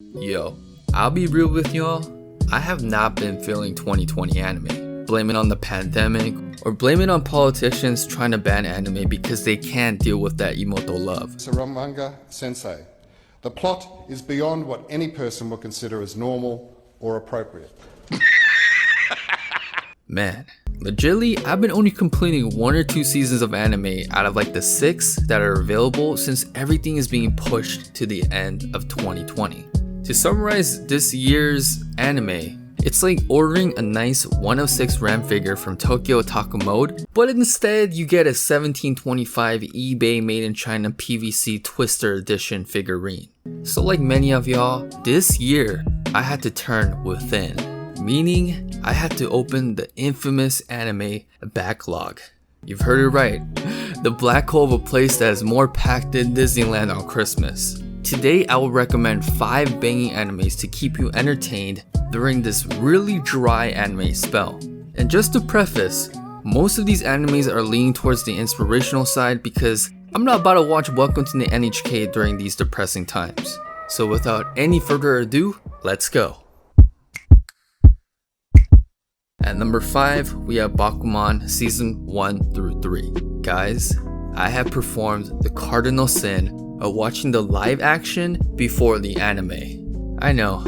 Yo, I'll be real with y'all, I have not been feeling 2020 anime. Blame it on the pandemic, or blame it on politicians trying to ban anime because they can't deal with that emoto love. Saramanga Sensei. The plot is beyond what any person would consider as normal or appropriate. Man, legitly, I've been only completing 1 or 2 seasons of anime out of like the 6 that are available since everything is being pushed to the end of 2020. To summarize this year's anime, it's like ordering a nice 1 of 6 RAM figure from Tokyo Otaku Mode, but instead you get a 1725 eBay made in China PVC Twister Edition figurine. So like many of y'all, this year I had to turn within, meaning I had to open the infamous anime backlog. You've heard it right, the black hole of a place that is more packed than Disneyland on Christmas. Today I will recommend 5 banging animes to keep you entertained during this really dry anime spell. And just to preface, most of these animes are leaning towards the inspirational side because I'm not about to watch Welcome to the NHK during these depressing times. So without any further ado, let's go. At number 5, we have Barakamon Season 1 through 3. Guys, I have performed the cardinal sin of watching the live action before the anime. I know.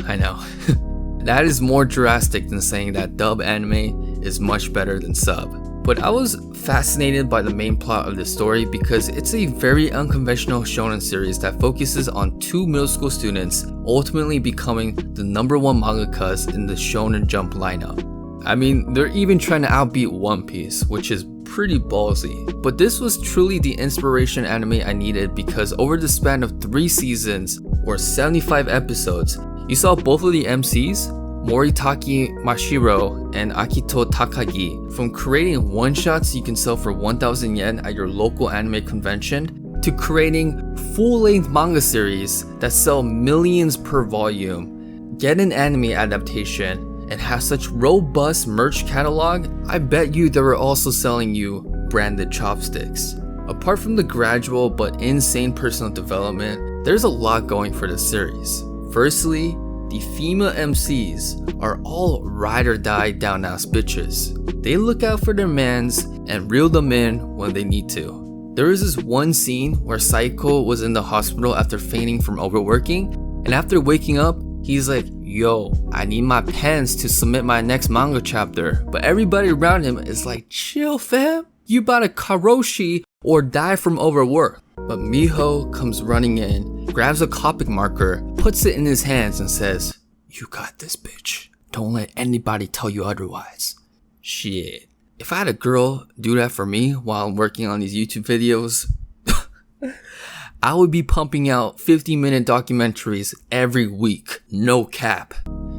That is more drastic than saying that dub anime is much better than sub. But I was fascinated by the main plot of the story because it's a very unconventional shonen series that focuses on 2 middle school students ultimately becoming the #1 mangakas in the Shonen Jump lineup. I mean, they're even trying to outbeat One Piece, which is pretty ballsy. But this was truly the inspiration anime I needed because over the span of 3 seasons, or 75 episodes, you saw both of the MCs, Moritaki Mashiro and Akito Takagi, from creating one-shots you can sell for 1,000 yen at your local anime convention, to creating full-length manga series that sell millions per volume, get an anime adaptation, and have such robust merch catalog. I bet you they were also selling you branded chopsticks. Apart from the gradual but insane personal development, there's a lot going for this series. Firstly, the female MCs are all ride or die down ass bitches. They look out for their mans and reel them in when they need to. There was this one scene where Saiko was in the hospital after fainting from overworking, and after waking up, he's like, yo, I need my pens to submit my next manga chapter. But everybody around him is like, chill fam, you about to karoshi or die from overwork. But Miho comes running in, grabs a Copic marker, puts it in his hands and says, you got this bitch. Don't let anybody tell you otherwise. Shit. If I had a girl do that for me while I'm working on these YouTube videos, I would be pumping out 50-minute documentaries every week, no cap.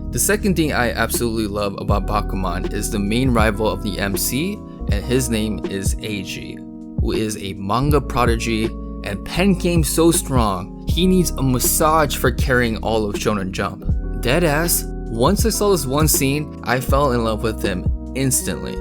The second thing I absolutely love about Barakamon is the main rival of the MC, and his name is Eiji, who is a manga prodigy and pen game so strong, he needs a massage for carrying all of Shonen Jump. Deadass, once I saw this one scene, I fell in love with him instantly.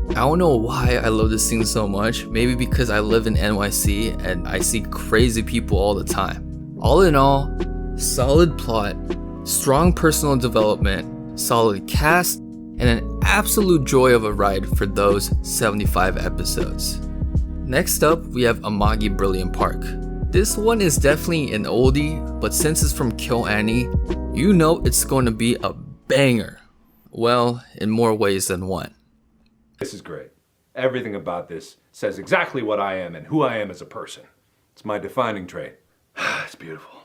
I don't know why I love this scene so much, maybe because I live in NYC and I see crazy people all the time. All in all, solid plot, strong personal development, solid cast, and an absolute joy of a ride for those 75 episodes. Next up, we have Amagi Brilliant Park. This one is definitely an oldie, but since it's from Kill Annie, you know it's going to be a banger. Well, in more ways than one. This is great. Everything about this says exactly what I am and who I am as a person. It's my defining trait. It's beautiful.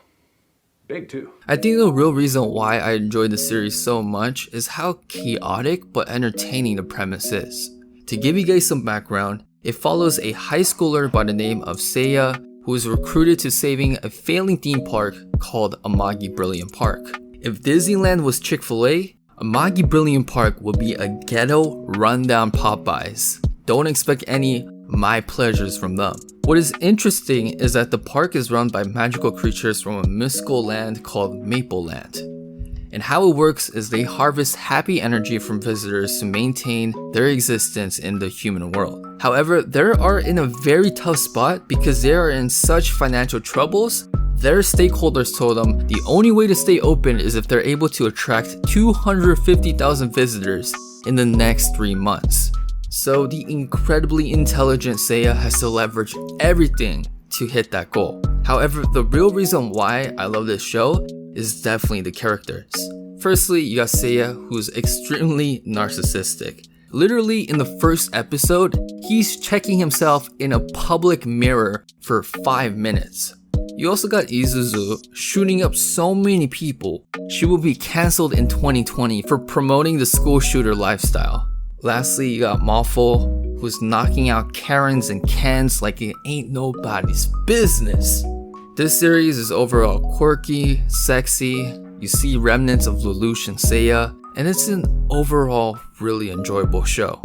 Big too. I think the real reason why I enjoy the series so much is how chaotic but entertaining the premise is. To give you guys some background, it follows a high schooler by the name of Seiya who is recruited to saving a failing theme park called Amagi Brilliant Park. If Disneyland was Chick-fil-A, Amagi Brilliant Park would be a ghetto rundown Popeyes. Don't expect any my pleasures from them. What is interesting is that the park is run by magical creatures from a mystical land called Maple Land. And how it works is they harvest happy energy from visitors to maintain their existence in the human world. However, they are in a very tough spot because they are in such financial troubles. Their stakeholders told them the only way to stay open is if they're able to attract 250,000 visitors in the next 3 months. So the incredibly intelligent Seiya has to leverage everything to hit that goal. However, the real reason why I love this show is definitely the characters. Firstly, you got Seiya, who's extremely narcissistic. Literally in the first episode, he's checking himself in a public mirror for 5 minutes. You also got Izuzu shooting up so many people. She will be cancelled in 2020 for promoting the school shooter lifestyle. Lastly, you got Mafu, who's knocking out Karens and Kens like it ain't nobody's business. This series is overall quirky, sexy, you see remnants of Lelouch and Seiya, and it's an overall really enjoyable show.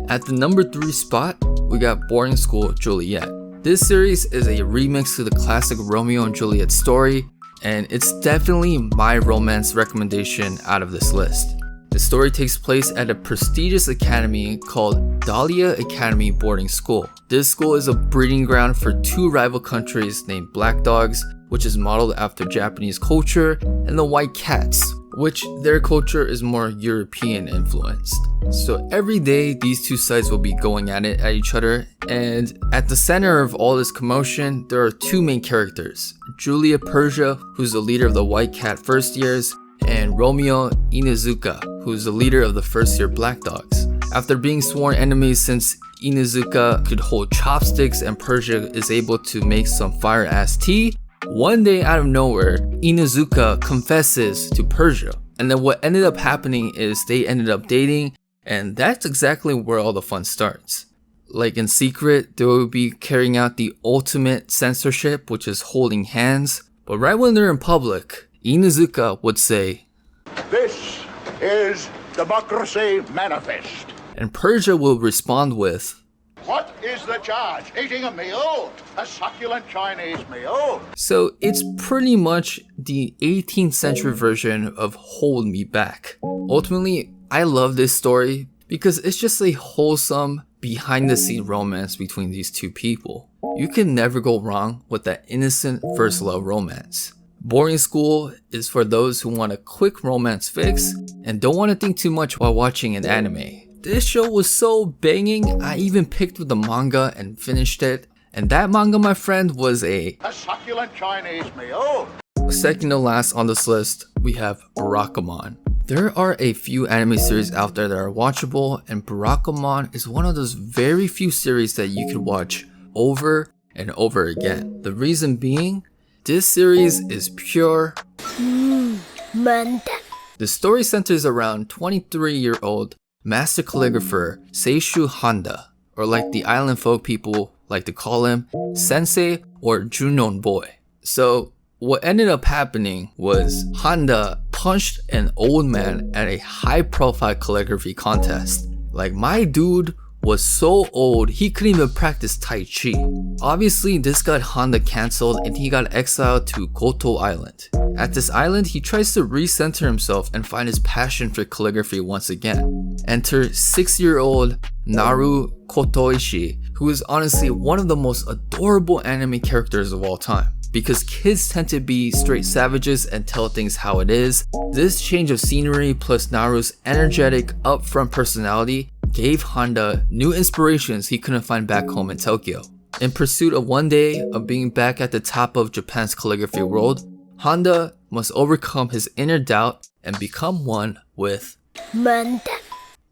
At the number 3 spot, we got Boarding School Juliet. This series is a remix to the classic Romeo and Juliet story, and it's definitely my romance recommendation out of this list. The story takes place at a prestigious academy called Dahlia Academy Boarding School. This school is a breeding ground for 2 rival countries named Black Dogs, which is modeled after Japanese culture, and the White Cats, which their culture is more European influenced. So every day these 2 sides will be going at it at each other, and at the center of all this commotion there are 2 main characters, Julia Persia, who's the leader of the White Cat first years, and Romeo Inuzuka, who's the leader of the first year Black Dogs. After being sworn enemies since Inuzuka could hold chopsticks and Persia is able to make some fire ass tea, one day out of nowhere, Inuzuka confesses to Persia. And then what ended up happening is they ended up dating, and that's exactly where all the fun starts. Like in secret, they will be carrying out the ultimate censorship, which is holding hands. But right when they're in public, Inuzuka would say, "This is democracy manifest." And Persia will respond with, "What is the charge? Eating a meal? A succulent Chinese meal?" So it's pretty much the 18th century version of Hold Me Back. Ultimately, I love this story because it's just a wholesome, behind the scene romance between these 2 people. You can never go wrong with that innocent first love romance. Boarding School is for those who want a quick romance fix and don't want to think too much while watching an anime. This show was so banging, I even picked up the manga and finished it. And that manga, my friend, was a succulent Chinese meal. Second to last on this list, we have Barakamon. There are a few anime series out there that are watchable, and Barakamon is one of those very few series that you could watch over and over again. The reason being, this series is pure The story centers around 23-year-old master calligrapher Seishu Handa, or like the island folk people like to call him, Sensei or Junon Boy. So what ended up happening was Handa punched an old man at a high-profile calligraphy contest. Like, my dude was so old he couldn't even practice Tai Chi. Obviously, this got Handa cancelled and he got exiled to Goto Island. At this island, he tries to recenter himself and find his passion for calligraphy once again. Enter 6-year-old Naru Kotoishi, who is honestly one of the most adorable anime characters of all time. Because kids tend to be straight savages and tell things how it is, this change of scenery plus Naru's energetic, upfront personality gave Handa new inspirations he couldn't find back home in Tokyo. In pursuit of one day of being back at the top of Japan's calligraphy world, Handa must overcome his inner doubt and become one with Manda.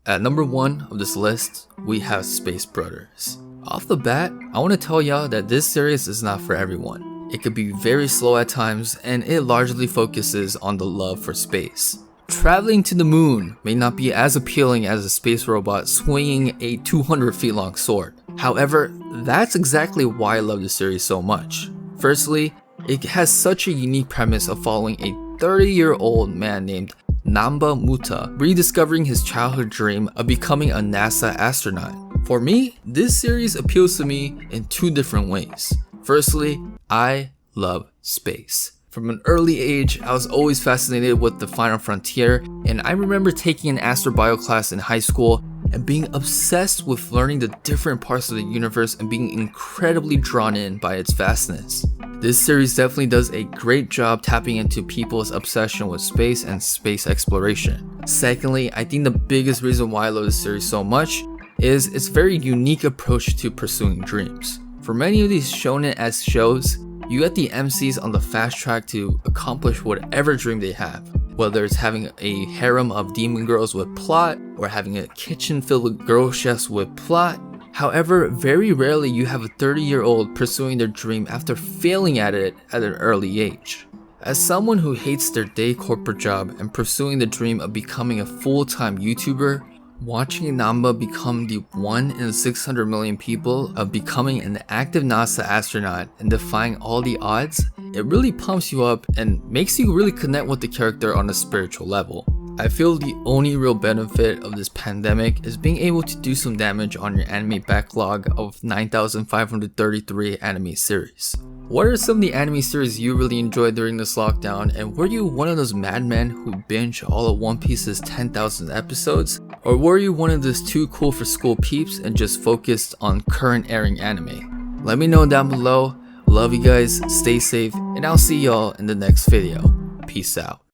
At number 1 of this list, we have Space Brothers. Off the bat, I want to tell y'all that this series is not for everyone. It could be very slow at times, and it largely focuses on the love for space. Traveling to the moon may not be as appealing as a space robot swinging a 200 feet long sword. However, that's exactly why I love this series so much. Firstly, it has such a unique premise of following a 30-year-old man named Namba Muta rediscovering his childhood dream of becoming a NASA astronaut. For me, this series appeals to me in 2 different ways. Firstly, I love space. From an early age, I was always fascinated with the final frontier, and I remember taking an astrobiology class in high school and being obsessed with learning the different parts of the universe and being incredibly drawn in by its vastness. This series definitely does a great job tapping into people's obsession with space and space exploration. Secondly, I think the biggest reason why I love this series so much is its very unique approach to pursuing dreams. For many of these shonen-esque shows, you get the MCs on the fast track to accomplish whatever dream they have, whether it's having a harem of demon girls with plot or having a kitchen filled with girl chefs with plot. However, very rarely you have a 30-year-old pursuing their dream after failing at it at an early age. As someone who hates their day corporate job and pursuing the dream of becoming a full-time YouTuber, watching Namba become the 1 in 600 million people of becoming an active NASA astronaut and defying all the odds, it really pumps you up and makes you really connect with the character on a spiritual level. I feel the only real benefit of this pandemic is being able to do some damage on your anime backlog of 9,533 anime series. What are some of the anime series you really enjoyed during this lockdown, and were you one of those madmen who binge all of One Piece's 10,000 episodes? Or were you one of those too cool for school peeps and just focused on current airing anime? Let me know down below. Love you guys, stay safe, and I'll see y'all in the next video. Peace out.